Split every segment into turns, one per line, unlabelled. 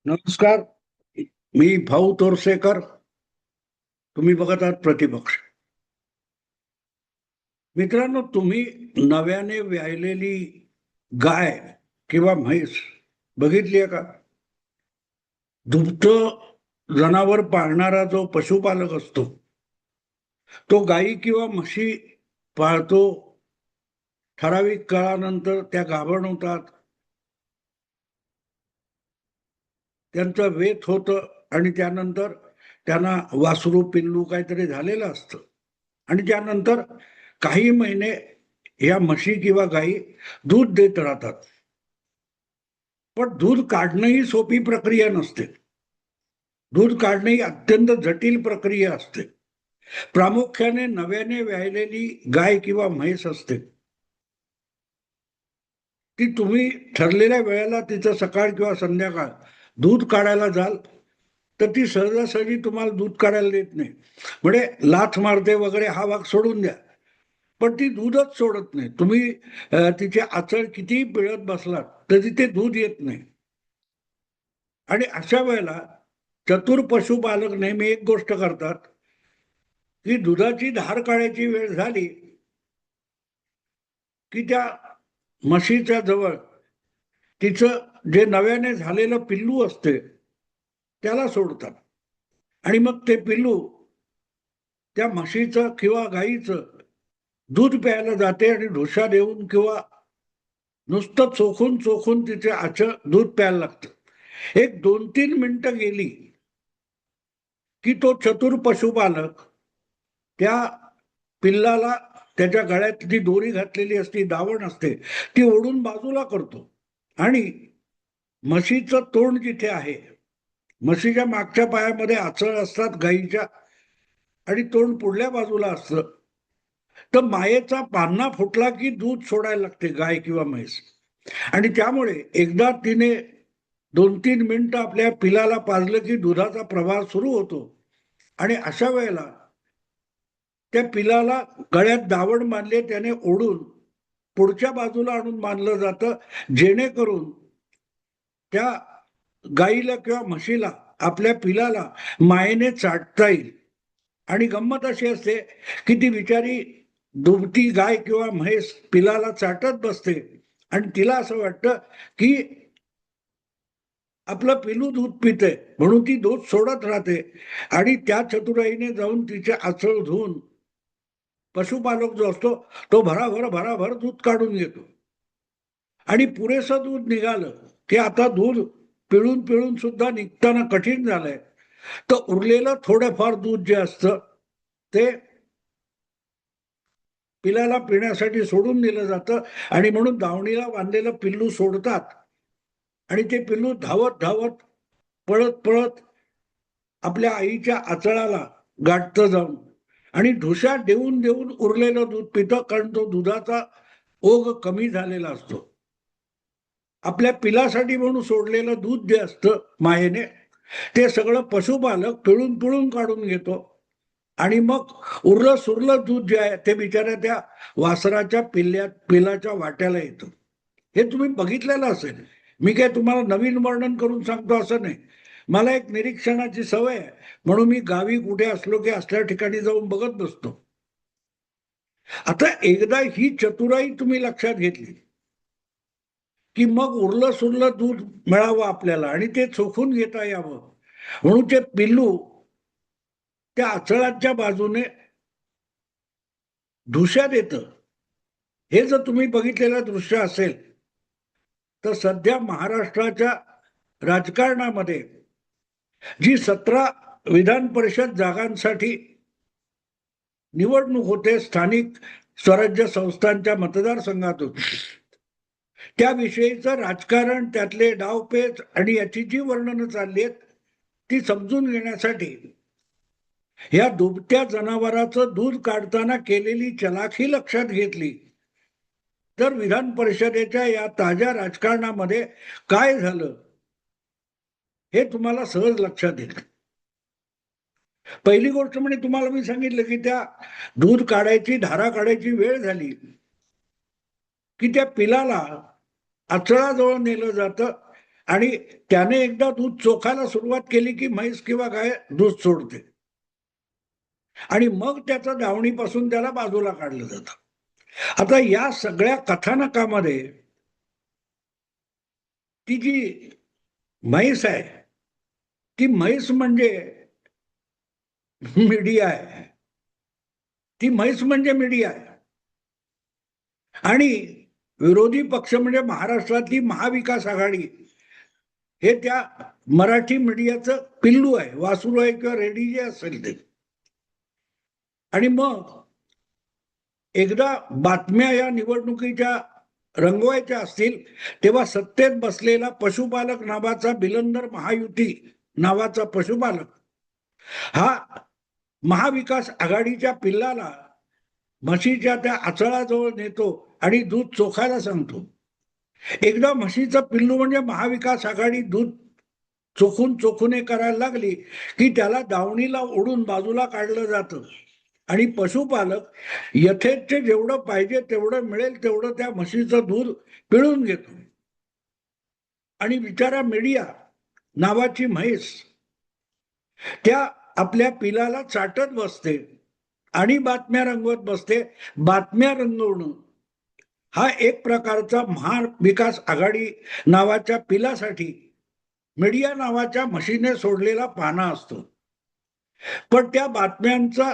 नमस्कार. मी भाऊ तोरसेकर. तुम्ही बघत आहात प्रतिपक्ष. मित्रांनो, तुम्ही नव्याने व्यायलेली गाय किंवा म्हैस बघितली आहे का? दुभतं जनावर पाळणारा जो पशुपालक असतो तो गायी किंवा म्हशी पाळतो. ठराविक काळानंतर त्या गाभण होतात, त्यांचं वेत होतं आणि त्यानंतर त्यांना वासरू पिल्लू काहीतरी झालेलं असतं. आणि त्यानंतर काही महिने या म्हशी किंवा गायी दूध देत राहतात. पण दूध काढणं ही सोपी प्रक्रिया नसते. दूध काढणे ही अत्यंत जटिल प्रक्रिया असते. प्रामुख्याने नव्याने व्यायलेली गाय किंवा म्हैस असते, ती तुम्ही ठरलेल्या वेळेला तिचं सकाळ किंवा संध्याकाळ दूध काढायला जाल तर ती सहजासहजी तुम्हाला दूध काढायला देत नाही. म्हणजे लाथ मारते वगैरे हा भाग सोडून द्या, पण ती दूधच सोडत नाही. तुम्ही तिचे आचळ कितीही पिळत बसलात तरी ते दूध येत नाही. आणि अशा वेळेला चतुर पशुपालक नेहमी एक गोष्ट करतात, की दुधाची धार काढायची वेळ झाली की त्या म्हशीच्या जवळ तिचं जे नव्याने झालेलं पिल्लू असते त्याला सोडतात. आणि मग ते पिल्लू त्या म्हशीचं किंवा गाईचं दूध प्यायला जाते आणि ढोशा देऊन किंवा नुसतं चोखून चोखून तिचे आचळ दूध प्यायला लागतं. एक 2-3 मिनिटं गेली की तो चतुर पशुपालक त्या पिल्लाला त्याच्या गळ्यात जी दोरी घातलेली असते, दावण असते, ती ओढून बाजूला करतो. आणि म्हशीचं तोंड जिथे आहे, म्हशीच्या मागच्या पायामध्ये आचळ असतात गाईच्या, आणि तोंड पुढल्या बाजूला असतं. तर मायेचा पान्हा फुटला की दूध सोडायला लागते गाय किंवा म्हैस. आणि त्यामुळे एकदा तिने 2-3 मिनिटं आपल्या पिलाला पाजलं की दुधाचा प्रवाह सुरू होतो. आणि अशा वेळेला त्या पिलाला गळ्यात दावण बांधले त्याने ओढून पुढच्या बाजूला आणून बांधलं जातं, जेणेकरून त्या गाईला किंवा म्हशीला आपल्या पिलाला मायेने चाटता येईल. आणि गंमत अशी असते की ती बिचारी दुभती गाय किंवा म्हैस पिलाला चाटत बसते आणि तिला असं वाटतं की आपलं पिलू दूध पिते म्हणून ती दूध सोडत राहते. आणि त्या चतुराईने जाऊन तिचे आचळ धुवून पशुपालक जो असतो तो भराभर भराभर दूध काढून घेतो. आणि पुरेसं दूध निघालं की आता दूध पिळून पिळून सुद्धा निघताना कठीण झालंय, तर उरलेलं थोडंफार दूध जे असतं ते पिल्याला पिण्यासाठी सोडून दिलं जातं. आणि म्हणून दावणीला बांधलेलं पिल्लू सोडतात आणि ते पिल्लू धावत धावत पळत पळत आपल्या आईच्या आचळाला गाठतं जाऊन आणि ढुशा देऊन देऊन उरलेलं दूध पितं, कारण तो दुधाचा ओघ कमी झालेला असतो. आपल्या पिलासाठी म्हणून सोडलेलं दूध जे असतं मायेने, ते सगळं पशुपालक पिळून पिळून काढून घेतो. आणि मग उरलं सुरलं दूध जे आहे ते बिचाऱ्या त्या वासराच्या पिलाच्या वाट्याला येतं. हे तुम्ही बघितलेलं असेल. मी काय तुम्हाला नवीन वर्णन करून सांगतो असं नाही. मला एक निरीक्षणाची सवय आहे, म्हणून मी गावी कुठे असलो की असल्या ठिकाणी जाऊन बघत बसतो. आता एकदा ही चतुराई तुम्ही लक्षात घेतली की मग उरलं सुरलं दूध मिळावं आपल्याला आणि ते चोखून घेता यावं, म्हणून ते पिल्लू त्या आचळाच्या बाजूने धुश्यात येतं. हे जर तुम्ही बघितलेलं दृश्य असेल तर सध्या महाराष्ट्राच्या राजकारणामध्ये जी 17 विधान परिषद जागांसाठी निवडणूक होते स्थानिक स्वराज्य संस्थांच्या मतदारसंघातून, त्याविषयीचं राजकारण, त्यातले डावपेच आणि याची जी वर्णनं चालली आहेत ती समजून घेण्यासाठी या दुभत्या जनावराचं दूध काढताना केलेली चलाखी लक्षात घेतली तर विधान परिषदेच्या या ताज्या राजकारणामध्ये काय झालं हे तुम्हाला सहज लक्षात येईल. पहिली गोष्ट म्हणजे तुम्हाला मी सांगितलं की त्या दूध काढायची, धारा काढायची वेळ झाली की त्या पिलाला आचळाजवळ नेलं जातं आणि त्याने एकदा दूध चोखायला सुरुवात केली की म्हैस किंवा गाय दूध सोडते आणि मग त्याचं दावणीपासून त्याला बाजूला काढलं जातं. आता या सगळ्या कथानकामध्ये ती जी म्हैस आहे, ती म्हैस म्हणजे मीडिया आहे. ती म्हैस म्हणजे मीडिया आहे. आणि विरोधी पक्ष म्हणजे महाराष्ट्रातली महाविकास आघाडी हे त्या मराठी मीडियाचं पिल्लू आहे, वासरू आहे किंवा रेडी जे असेल ते. आणि मग एकदा बातम्या या निवडणुकीच्या रंगवायच्या असतील तेव्हा सत्तेत बसलेला पशुपालक नावाचा बिलंदर महायुती नावाचा पशुपालक हा महाविकास आघाडीच्या पिल्लाला म्हशीच्या त्या आचळाजवळ नेतो आणि दूध चोखायला सांगतो. एकदा म्हशीचं पिल्लू म्हणजे महाविकास आघाडी दूध चोखून चोखून करायला लागली की त्याला दावणीला ओढून बाजूला काढलं जातं आणि पशुपालक यथेच्छ जेवढं पाहिजे तेवढं मिळेल तेवढं त्या म्हशीचं दूध पिळून घेतो. आणि बिचारा मीडिया नावाची म्हैस त्या आपल्या पिलाला चाटत बसते आणि बातम्या रंगवत बसते. बातम्या रंगवणं हा एक प्रकारचा महाविकास आघाडी नावाच्या पिलासाठी मीडिया नावाच्या म्हशीने सोडलेला पाना असतो. पण त्या बातम्यांचा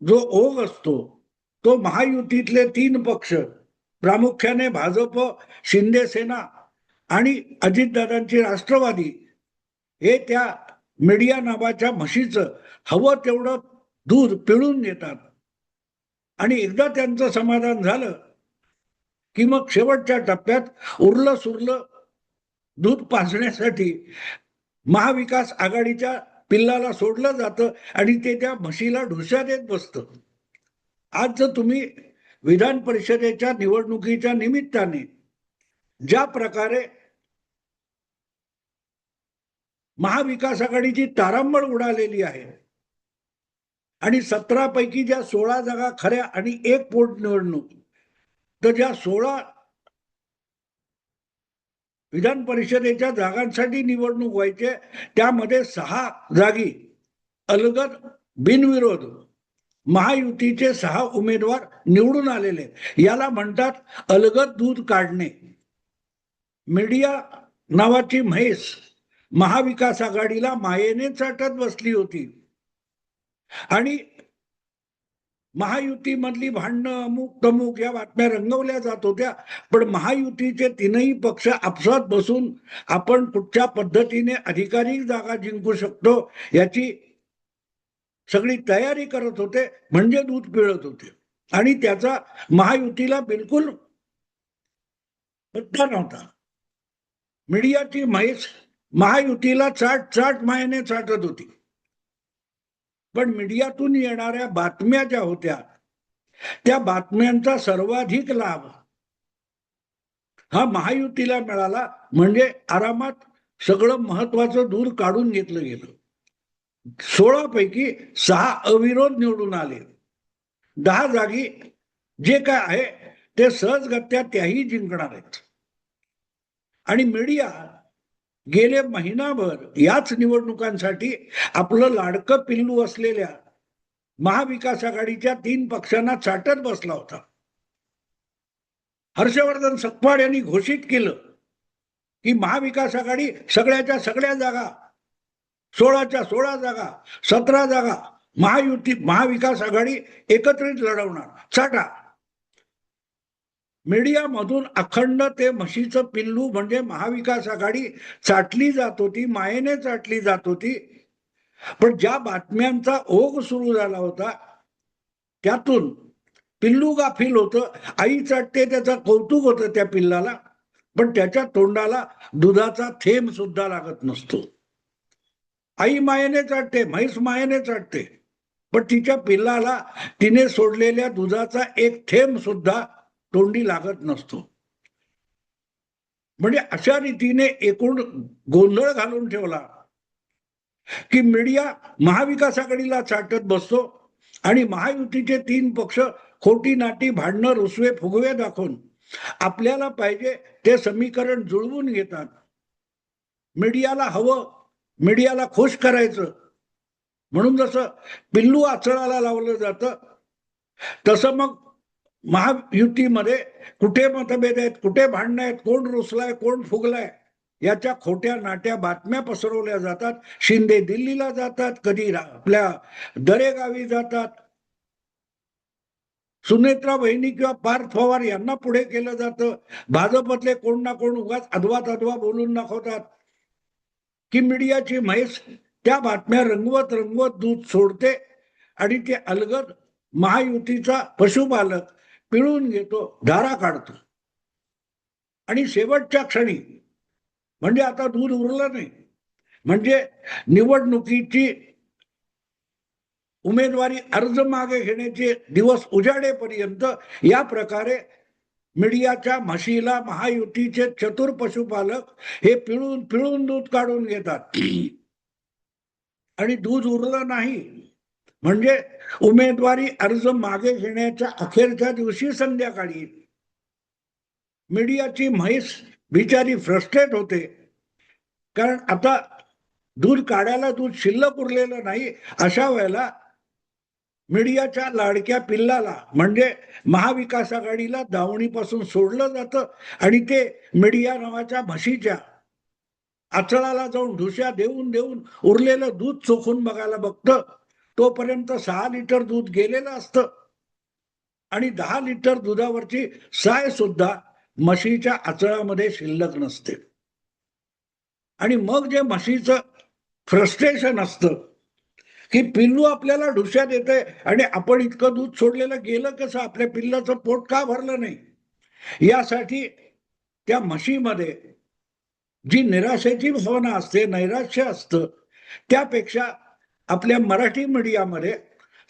जो ओघ असतो तो महायुतीतले 3 पक्ष प्रामुख्याने भाजप, शिंदे सेना आणि अजितदादांची राष्ट्रवादी हे त्या मीडिया नावाच्या म्हशीचं हवं तेवढं दूध पिळून घेतात. आणि एकदा त्यांचं समाधान झालं की मग शेवटच्या टप्प्यात उरलं सुरलं दूध पाजण्यासाठी महाविकास आघाडीच्या पिल्लाला सोडलं जातं आणि ते त्या म्हशीला ढुस्या देत बसतं. आज जर तुम्ही विधान परिषदेच्या निवडणुकीच्या निमित्ताने ज्या प्रकारे महाविकास आघाडीची तारांबळ उडालेली आहे आणि 17 पैकी ज्या 16 जागा खऱ्या आणि 1 पोटनिवडणूक, तर ज्या 16 विधान परिषदेच्या जागांसाठी निवडणूक व्हायचे त्यामध्ये 6 जागी अलगद बिनविरोध महायुतीचे 6 उमेदवार निवडून आलेले. याला म्हणतात अलगद दूध काढणे. मीडिया नावाची म्हैस महाविकास आघाडीला मायेने चाटत बसली होती आणि महायुतीमधली भांडणं अमुक तमुक या बातम्या रंगवल्या जात होत्या. पण महायुतीचे 3ही पक्ष आपसात बसून आपण कुठच्या पद्धतीने अधिकाधिक जागा जिंकू शकतो याची सगळी तयारी करत होते, म्हणजे दूध पिळत होते. आणि त्याचा महायुतीला बिलकुल पत्ता नव्हता. मीडियाची म्हैस महायुतीला चाट चाट मायेने चाटत होती. पण मीडियातून येणाऱ्या बातम्या ज्या होत्या त्या बातम्यांचा सर्वाधिक लाभ हा महायुतीला मिळाला. म्हणजे आरामात सगळं महत्वाचं दूर काढून घेतलं गेलं. 16 पैकी 6 अविरोध निवडून आले. 10 जागी जे काय आहे ते सहजगत्या त्याही जिंकणार आहेत. आणि मीडिया गेले महिनाभर याच निवडणुकांसाठी आपलं लाडकं पिल्लू असलेल्या महाविकास आघाडीच्या 3 पक्षांना चाटत बसला होता. हर्षवर्धन सकपाळ यांनी घोषित केलं की महाविकास आघाडी सगळ्याच्या सगळ्या जागा 16च्या 16 जागा 17 जागा महाविकास आघाडी एकत्रित लढवणार. चाटा. मीडियामधून अखंड ते म्हशीचं पिल्लू म्हणजे महाविकास आघाडी चाटली जात होती, मायेने चाटली जात होती. पण ज्या बातम्यांचा ओघ सुरू झाला होता त्यातून पिल्लू गाफील होतं. आई चाटते त्याचं कौतुक होतं त्या पिल्लाला, पण त्याच्या तोंडाला दुधाचा थेंब सुद्धा लागत नसतो. आई मायेने चाटते, म्हैस मायेने चाटते, पण तिच्या पिल्लाला तिने सोडलेल्या दुधाचा एक थेंब सुद्धा तोंडी लागत नसतो. म्हणजे अशा रीतीने एकूण गोंधळ घालून ठेवला की मीडिया महाविकास आघाडीला चाटत बसतो आणि महायुतीचे 3 पक्ष खोटी नाटी भांडणं रुसवे फुगवे दाखवून आपल्याला पाहिजे ते समीकरण जुळवून घेतात. मीडियाला हवं, मीडियाला खुश करायचं म्हणून जसं पिल्लू आचळाला लावलं जातं, तसं मग महायुतीमध्ये कुठे मतभेद आहेत, कुठे भांडणं आहेत, कोण रुसलाय, कोण फुगलाय, याच्या खोट्या नाट्या बातम्या पसरवल्या जातात. शिंदे दिल्लीला जातात, कधी आपल्या दरेगावी जातात. सुनेत्रा बहिणी किंवा पार्थ पवार यांना पुढे केलं जातं. भाजपतले कोण ना कोण उगाच अधवा तधवा बोलून दाखवतात की मीडियाची म्हैस त्या बातम्या रंगवत रंगवत दूध सोडते आणि ते अलगद महायुतीचा पशुपालक पिळून घेतो, धारा काढतो आणि शेवटच्या क्षणी म्हणजे आता दूध उरलं नाही, म्हणजे निवडणुकीची उमेदवारी अर्ज मागे घेण्याचे दिवस उजाडेपर्यंत या प्रकारे मीडियाच्या म्हशीला महायुतीचे चतुर पशुपालक हे पिळून पिळून दूध काढून घेतात आणि दूध उरलं नाही म्हणजे उमेदवारी अर्ज मागे घेण्याच्या अखेरच्या दिवशी संध्याकाळी मीडियाची म्हैस बिचारी फ्रस्ट्रेट होते, कारण आता दूध काढायला दूध शिल्लक उरलेलं नाही. अशा वेळेला मीडियाच्या लाडक्या पिल्लाला म्हणजे महाविकास आघाडीला दावणीपासून सोडलं जातं आणि ते मीडिया नावाच्या म्हशीच्या आचळाला जाऊन ढुश्या देऊन देऊन उरलेलं दूध चोखून बघायला बघतं. तोपर्यंत 6 लिटर दूध गेलेलं असतं आणि 10 लिटर दुधावरची साय सुद्धा म्हशीच्या आचळामध्ये शिल्लक नसते. आणि मग जे म्हशीचं फ्रस्ट्रेशन असतं की पिल्लू आपल्याला ढुश्या देतंय आणि आपण इतकं दूध सोडलेलं गेलं कसं, आपल्या पिल्लाचं पोट का भरलं नाही, यासाठी त्या म्हशीमध्ये जी निराशेची भावना असते, नैराश्य असतं, त्यापेक्षा आपल्या मराठी मीडियामध्ये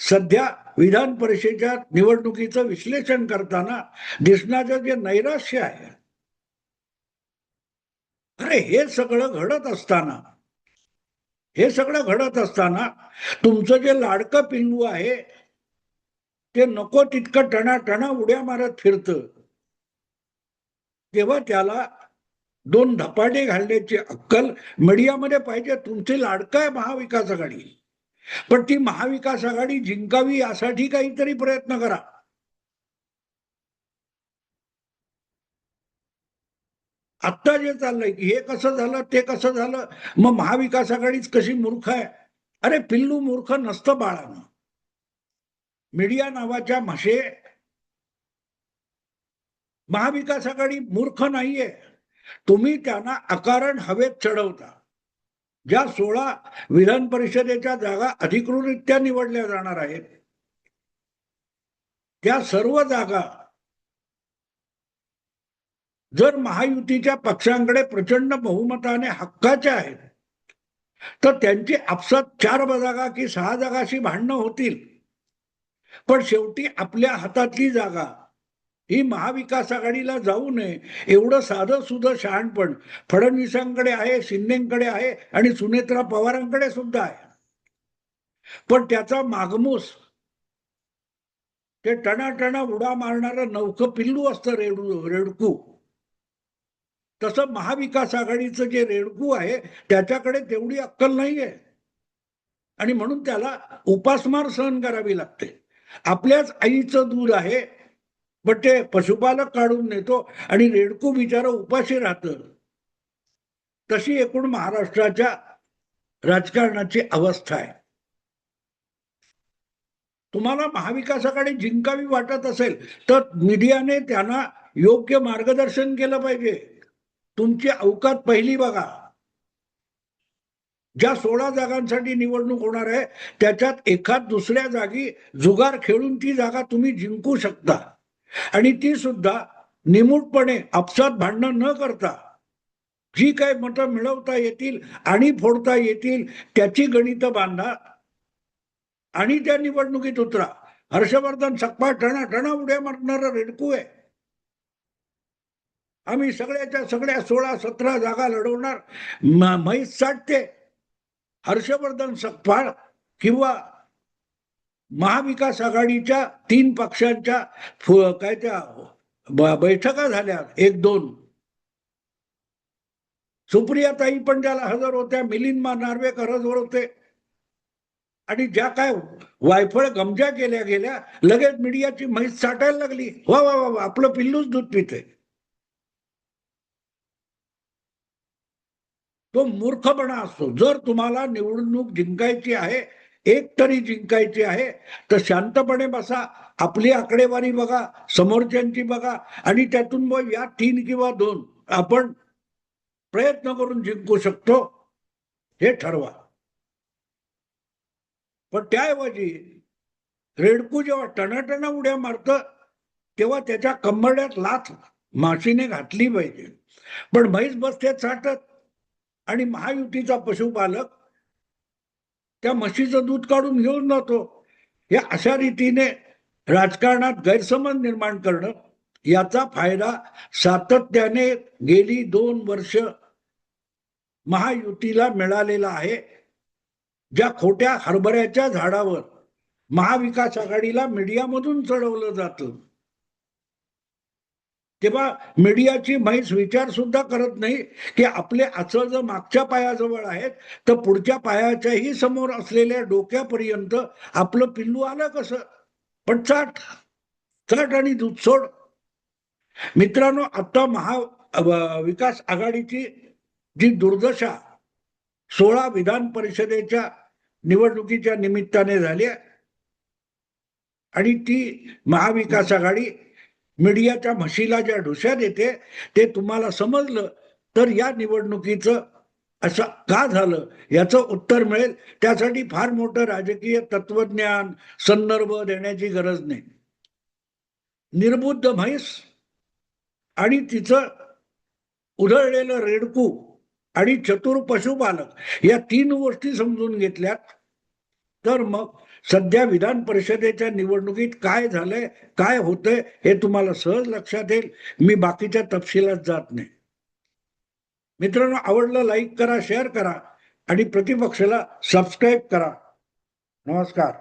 सध्या विधान परिषदेच्या निवडणुकीचं विश्लेषण करताना दिसणारं जे नैराश्य आहे, अरे हे सगळं घडत असताना तुमचं जे लाडकं पिल्लू आहे ते नको तितकं टणाटणा उड्या मारत फिरतं, तेव्हा त्याला 2 धपाटे घालण्याची अक्कल मीडियामध्ये पाहिजे. तुमची लाडकं आहे महाविकास आघाडी, पण ती महाविकास आघाडी जिंकावी यासाठी काहीतरी प्रयत्न करा. आत्ता जे चाललंय की हे कसं झालं, ते कसं झालं, मग महाविकास आघाडीच कशी मूर्ख आहे. अरे पिल्लू मूर्ख नसतं बाळानं. मीडिया नावाच्या म्हशे महाविकास आघाडी मूर्ख नाहीये. तुम्ही त्यांना अकारण हवेत चढवता. ज्या 16 विधान परिषदेच्या जागा अधिकृतरित्या निवडल्या जाणार आहेत, त्या सर्व जागा जर महायुतीच्या पक्षांकडे प्रचंड बहुमताने हक्काच्या आहेत, तर त्यांची आपसात 4 जागा की 6 जागाशी भांडणं होतील. पण शेवटी आपल्या हातातली जागा ही महाविकास आघाडीला जाऊ नये एवढं साधं सुधं शहाणपण फडणवीसांकडे आहे, शिंदेकडे आहे आणि सुनेत्रा पवारांकडे सुद्धा आहे. पण त्याचा मागमूस ते टणाटणा उडा मारणारं नवखं पिल्लू असतं, रेडकू. तसं महाविकास आघाडीचं जे रेडकू आहे त्याच्याकडे तेवढी अक्कल नाहीये आणि म्हणून त्याला उपासमार सहन करावी लागते. आपल्याच आईचं दूध आहे पण ते पशुपालक काढून नेतो आणि रेडकू बिचारा उपाशी राहतं. तशी एकूण महाराष्ट्राच्या राजकारणाची अवस्था आहे. तुम्हाला महाविकास आघाडी जिंकावी वाटत असेल तर मीडियाने त्यांना योग्य मार्गदर्शन केलं पाहिजे. तुमची अवकात पहिली बघा. ज्या 16 जागांसाठी निवडणूक होणार आहे त्याच्यात एखाद दुसऱ्या जागी जुगार खेळून ती जागा तुम्ही जिंकू शकता आणि ती सुद्धा निमूटपणे आपसात भांडणं न करता जी काही मतं मिळवता येतील आणि फोडता येतील त्याची गणितं बांधा आणि त्या निवडणुकीत उतरा. हर्षवर्धन सकपा टणा उड्या मारणारा रेडकू आहे. आम्ही सगळ्याच्या सगळ्या 16-17 जागा लढवणार, म्हैस साठते. हर्षवर्धन सकपाळ किंवा महाविकास आघाडीच्या 3 पक्षांच्या काय त्या बैठका झाल्या 1-2, सुप्रियाताई पण त्याला हजर होत्या, मिलिंद नार्वेकर हजर होते. आणि ज्या काय वायफळ गमजा केल्या गेल्या, लगेच मीडियाची म्हैस चाटायला लागली, वा वा वा आपलं पिल्लूच दूध पिते. तो मूर्खपणा असतो. जर तुम्हाला निवडणूक जिंकायची आहे, एक तरी जिंकायची आहे, तर शांतपणे बसा, आपली आकडेवारी बघा, समोरच्यांची बघा, आणि त्यातून मग या 3 किंवा 2 आपण प्रयत्न करून जिंकू शकतो हे ठरवा. पण त्याऐवजी रेडकू जेव्हा टणाटणा उड्या मारतं, तेव्हा त्याच्या कंबरड्यात लाथ माशीने घातली पाहिजे. पण म्हैस बसते चाटत, आणि महायुतीचा पशुपालक त्या म्हशीचं दूध काढून घेऊन जातो. या अशा रीतीने राजकारणात गैरसमज निर्माण करणं, याचा फायदा सातत्याने गेली 2 वर्ष महायुतीला मिळालेला आहे. ज्या खोट्या हरभऱ्याच्या झाडावर महाविकास आघाडीला मीडियामधून चढवलं जातं, तेव्हा मीडियाची म्हैस विचार सुद्धा करत नाही की आपले आचळ जर मागच्या पायाजवळ आहेत, तर पुढच्या पायाच्याही समोर असलेल्या डोक्यापर्यंत आपलं पिल्लू आलं कसं. पण चाट चाट आणि दूध सोड. मित्रांनो, आता महाविकास आघाडीची जी दुर्दशा 16 विधान परिषदेच्या निवडणुकीच्या निमित्ताने झाली, आणि ती महाविकास आघाडी मीडियाच्या म्हशीला ज्या ढुश्या देते, ते तुम्हाला समजलं तर या निवडणुकीचं असं का झालं याचं उत्तर मिळेल. त्यासाठी फार मोठं राजकीय तत्वज्ञान, संदर्भ देण्याची गरज नाही. निर्बुद्ध म्हैस आणि तिचं उधळलेलं रेडकू आणि चतुर पशुपालक, या 3 गोष्टी समजून घेतल्यात, तर मग सध्या विधान परिषदेच्या निवडणुकीत काय झालंय, काय होतंय हे तुम्हाला सहज लक्षात येईल. मी बाकीच्या तपशिलात जात नाही. मित्रांनो, आवडलं लाईक करा, शेअर करा, आणि प्रतिपक्षाला सबस्क्राईब करा. नमस्कार.